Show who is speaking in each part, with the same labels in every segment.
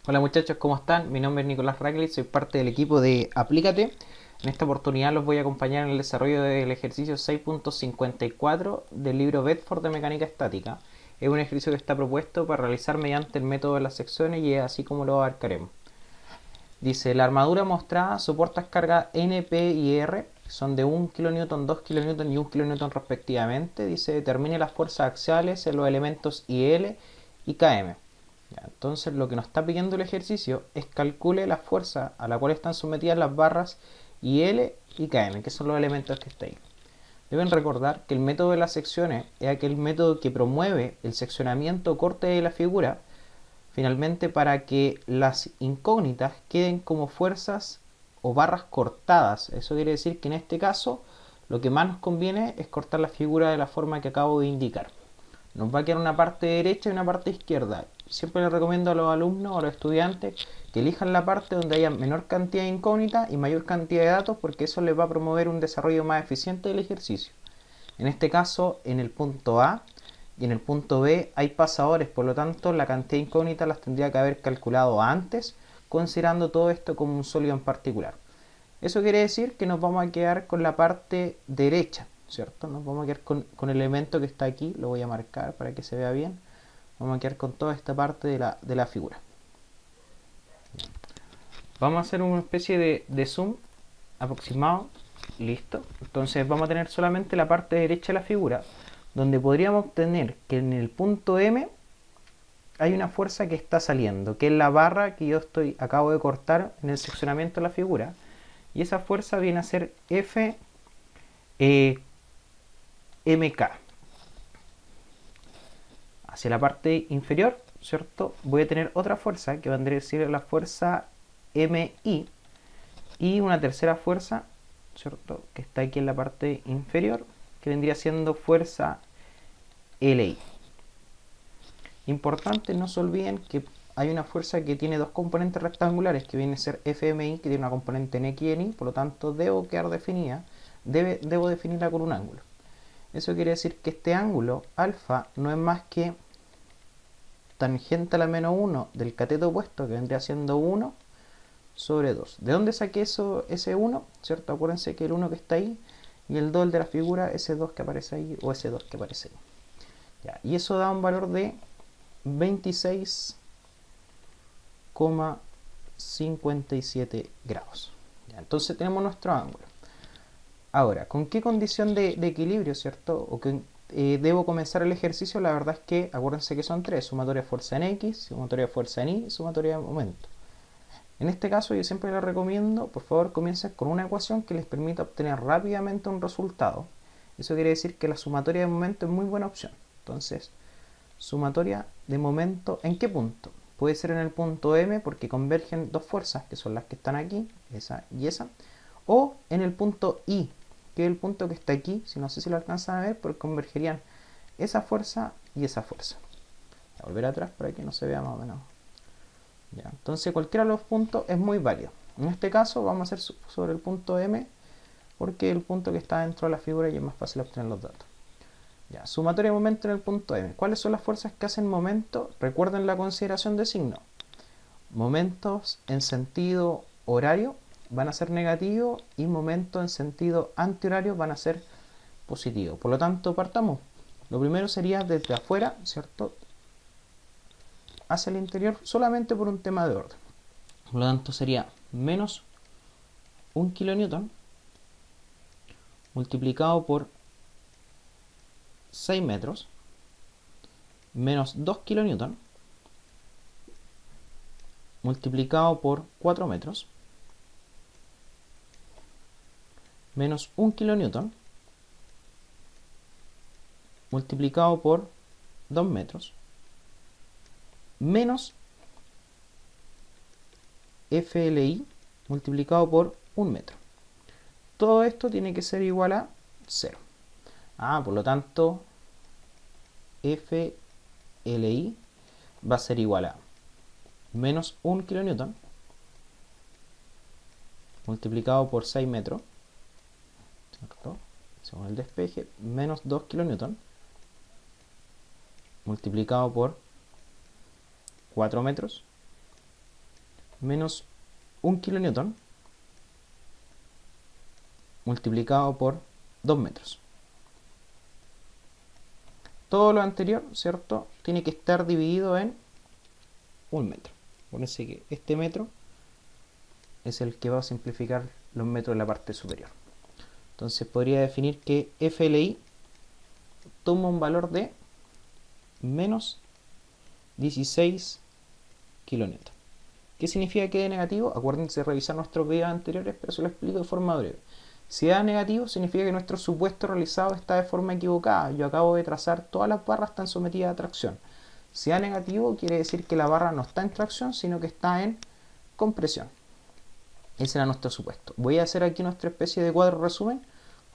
Speaker 1: Hola muchachos, ¿cómo están? Mi nombre es Nicolás Ragli, soy parte del equipo de Aplícate. En esta oportunidad los voy a acompañar en el desarrollo del ejercicio 6.54 del libro Bedford de Mecánica Estática. Es un ejercicio que está propuesto para realizar mediante el método de las secciones y es así como lo abarcaremos. Dice, la armadura mostrada soporta cargas N, P y R, que son de 1 kN, 2 kN y 1 kN respectivamente. Dice, determine las fuerzas axiales en los elementos IL y KM. Ya, entonces lo que nos está pidiendo el ejercicio es calcule la fuerza a la cual están sometidas las barras IL y KM, que son los elementos que están ahí. Deben recordar que el método de las secciones es aquel método que promueve el seccionamiento o corte de la figura, finalmente para que las incógnitas queden como fuerzas o barras cortadas. Eso quiere decir que en este caso lo que más nos conviene es cortar la figura de la forma que acabo de indicar. Nos va a quedar una parte derecha y una parte izquierda. Siempre les recomiendo a los alumnos o a los estudiantes que elijan la parte donde haya menor cantidad de incógnitas y mayor cantidad de datos, porque eso les va a promover un desarrollo más eficiente del ejercicio. En este caso, en el punto A y en el punto B hay pasadores, por lo tanto la cantidad de incógnitas las tendría que haber calculado antes, considerando todo esto como un sólido en particular. Eso quiere decir que nos vamos a quedar con la parte derecha, ¿cierto? Nos vamos a quedar con el elemento que está aquí, lo voy a marcar para que se vea bien. Vamos a quedar con toda esta parte de la figura. Vamos a hacer una especie de zoom aproximado. Listo. Entonces vamos a tener solamente la parte derecha de la figura, donde podríamos obtener que en el punto M hay una fuerza que está saliendo, que es la barra que yo acabo de cortar en el seccionamiento de la figura. Y esa fuerza viene a ser F MK. Hacia la parte inferior, ¿cierto? Voy a tener otra fuerza que vendría a ser la fuerza MI y una tercera fuerza, ¿cierto? Que está aquí en la parte inferior, que vendría siendo fuerza LI. Importante, no se olviden que hay una fuerza que tiene dos componentes rectangulares, que viene a ser FMI, que tiene una componente en X y en Y, por lo tanto debo quedar definida, debo definirla con un ángulo. Eso quiere decir que este ángulo alfa no es más que tangente a la menos 1 del cateto opuesto, que vendría siendo 1 sobre 2. ¿De dónde saqué ese 1? ¿Cierto? Acuérdense que el 1 que está ahí y el 2 el de la figura, ese 2 que aparece ahí o ese 2 que aparece ahí. Ya, y eso da un valor de 26,57 grados. Ya, entonces tenemos nuestro ángulo. Ahora, ¿con qué condición de equilibrio, cierto? O que debo comenzar el ejercicio. La verdad es que acuérdense que son tres: sumatoria de fuerza en X, sumatoria de fuerza en Y, sumatoria de momento. En este caso yo siempre les recomiendo, por favor, comiencen con una ecuación que les permita obtener rápidamente un resultado. Eso quiere decir que la sumatoria de momento es muy buena opción. Entonces, sumatoria de momento, ¿en qué punto? Puede ser en el punto M, porque convergen dos fuerzas, que son las que están aquí, esa y esa, o en el punto I, que es el punto que está aquí. Si no sé si lo alcanzan a ver, porque convergerían esa fuerza y esa fuerza. Voy a volver atrás para que no se vea más o menos. Ya, entonces cualquiera de los puntos es muy válido. En este caso vamos a hacer sobre el punto M, porque es el punto que está dentro de la figura y es más fácil obtener los datos. Ya, sumatoria de momento en el punto M. ¿Cuáles son las fuerzas que hacen momento? Recuerden la consideración de signo. Momentos en sentido horario van a ser negativos y momentos en sentido antihorario van a ser positivos. Por lo tanto, partamos. Lo primero sería desde afuera, ¿cierto? Hacia el interior, solamente por un tema de orden. Por lo tanto, sería menos 1 kN multiplicado por 6 metros menos 2 kN multiplicado por 4 metros menos 1 kN multiplicado por 2 metros menos FLI multiplicado por 1 metro. Todo esto tiene que ser igual a 0. Por lo tanto, FLI va a ser igual a menos 1 kN multiplicado por 6 metros, ¿cierto? Según el despeje, menos 2 kN multiplicado por 4 metros menos 1 kilonewton multiplicado por 2 metros. Todo lo anterior, ¿cierto?, tiene que estar dividido en 1 metro. Acuérdense que este metro es el que va a simplificar los metros de la parte superior. Entonces podría definir que FLI toma un valor de menos 16 kilonewton. ¿Qué significa que de negativo? Acuérdense de revisar nuestros videos anteriores, pero se lo explico de forma breve. Si da negativo, significa que nuestro supuesto realizado está de forma equivocada. Yo acabo de trazar, todas las barras están sometidas a tracción. Si da negativo, quiere decir que la barra no está en tracción, sino que está en compresión. Ese era nuestro supuesto. Voy a hacer aquí nuestra especie de cuadro resumen,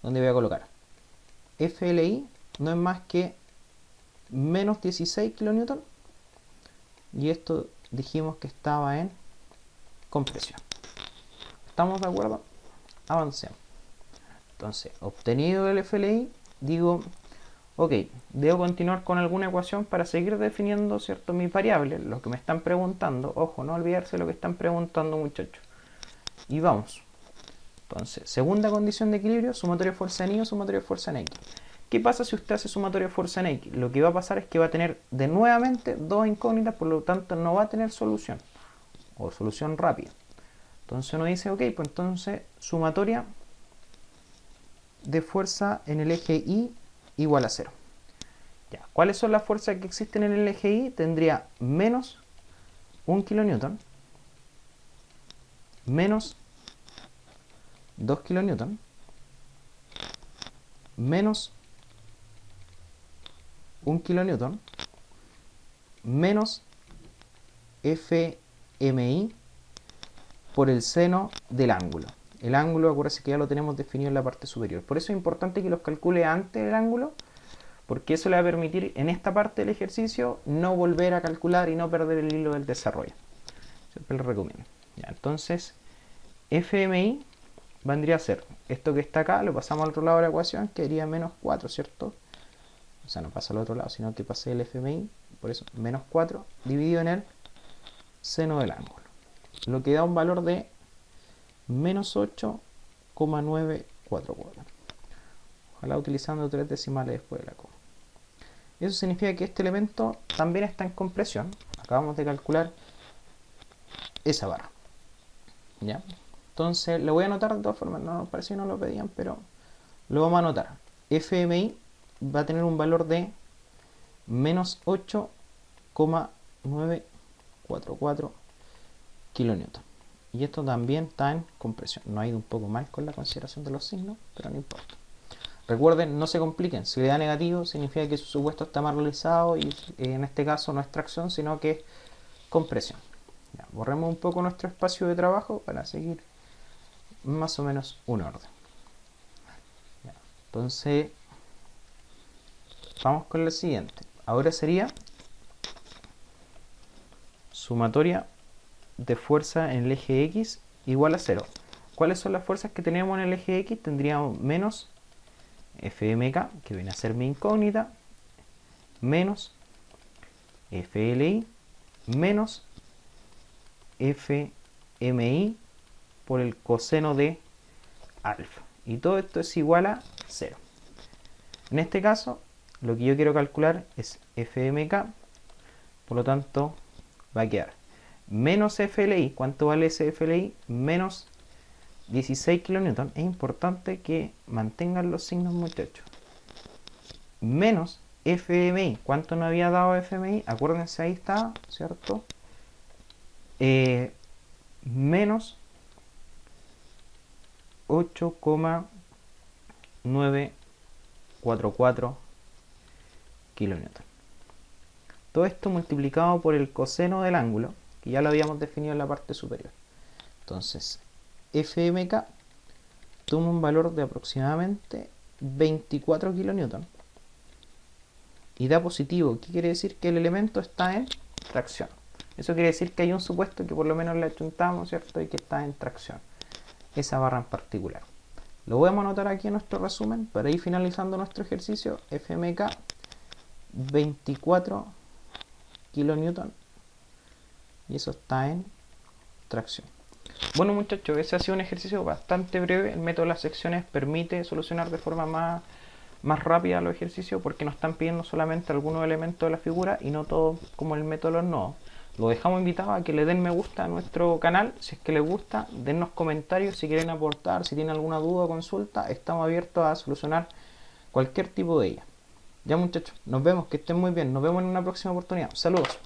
Speaker 1: donde voy a colocar FLI no es más que menos 16 kilonewton, y esto dijimos que estaba en compresión. ¿Estamos de acuerdo? Avancemos. Entonces, obtenido el FLI, digo, ok, debo continuar con alguna ecuación para seguir definiendo, ¿cierto?, mis variables, lo que me están preguntando. Ojo, no olvidarse lo que están preguntando, muchachos. Y vamos. Entonces, segunda condición de equilibrio, sumatorio de fuerza en Y o sumatorio de fuerza en X. ¿Qué pasa si usted hace sumatorio de fuerza en X? Lo que va a pasar es que va a tener de nuevamente dos incógnitas, por lo tanto no va a tener solución, o solución rápida. Entonces uno dice, ok, pues entonces sumatoria de fuerza en el eje Y igual a 0. Ya, ¿cuáles son las fuerzas que existen en el eje Y? Tendría menos 1 kilonewton, menos 2 kilonewton, menos 1 kilonewton, menos FMI por el seno del ángulo. El ángulo, acuérdense que ya lo tenemos definido en la parte superior. Por eso es importante que los calcule antes del ángulo, porque eso le va a permitir en esta parte del ejercicio no volver a calcular y no perder el hilo del desarrollo. Siempre lo recomiendo. Ya, entonces, FMI vendría a ser esto que está acá, lo pasamos al otro lado de la ecuación, que sería menos 4, ¿cierto? O sea, no pasa al otro lado, sino que pasé el FMI, por eso menos 4 dividido en el seno del ángulo, lo que da un valor de menos 8,944. Ojalá utilizando 3 decimales después de la coma. Eso significa que este elemento también está en compresión. Acabamos de calcular esa barra. ¿Ya? Entonces lo voy a anotar de todas formas. No, parece que no lo pedían, pero lo vamos a anotar. FMI va a tener un valor de menos 8,944 kilonewton. Y esto también está en compresión. No ha ido un poco mal con la consideración de los signos, pero no importa. Recuerden, no se compliquen. Si le da negativo, significa que su supuesto está mal realizado y en este caso no es tracción, sino que es compresión. Ya, borremos un poco nuestro espacio de trabajo para seguir más o menos un orden. Ya, entonces, vamos con la siguiente. Ahora sería sumatoria de fuerza en el eje X igual a 0. ¿Cuáles son las fuerzas que tenemos en el eje X? Tendríamos menos FMK, que viene a ser mi incógnita, menos FLI, menos FMI por el coseno de alfa. Y todo esto es igual a 0. En este caso, lo que yo quiero calcular es FMK, por lo tanto va a quedar menos FLI. ¿Cuánto vale ese FLI? Menos 16 kilonewton. Es importante que mantengan los signos, muchachos. Menos FMI. ¿Cuánto nos había dado FMI? Acuérdense, ahí está, ¿cierto? Menos 8,944 kilonewton. Todo esto multiplicado por el coseno del ángulo, que ya lo habíamos definido en la parte superior. Entonces, FMK toma un valor de aproximadamente 24 kilonewton y da positivo. ¿Qué quiere decir? Que el elemento está en tracción. Eso quiere decir que hay un supuesto que por lo menos le achuntamos, ¿cierto? Y que está en tracción. Esa barra en particular. Lo voy a anotar aquí en nuestro resumen para ir finalizando nuestro ejercicio. FMK 24 kilonewton y eso está en abstracción. Bueno muchachos, ese ha sido un ejercicio bastante breve. El método de las secciones permite solucionar de forma más rápida los ejercicios porque nos están pidiendo solamente algunos elementos de la figura y no todo como el método de los nodos. Lo dejamos invitado a que le den me gusta a nuestro canal si es que les gusta, dennos comentarios si quieren aportar, si tienen alguna duda o consulta, estamos abiertos a solucionar cualquier tipo de ella. Ya muchachos, nos vemos, que estén muy bien, nos vemos en una próxima oportunidad. Saludos.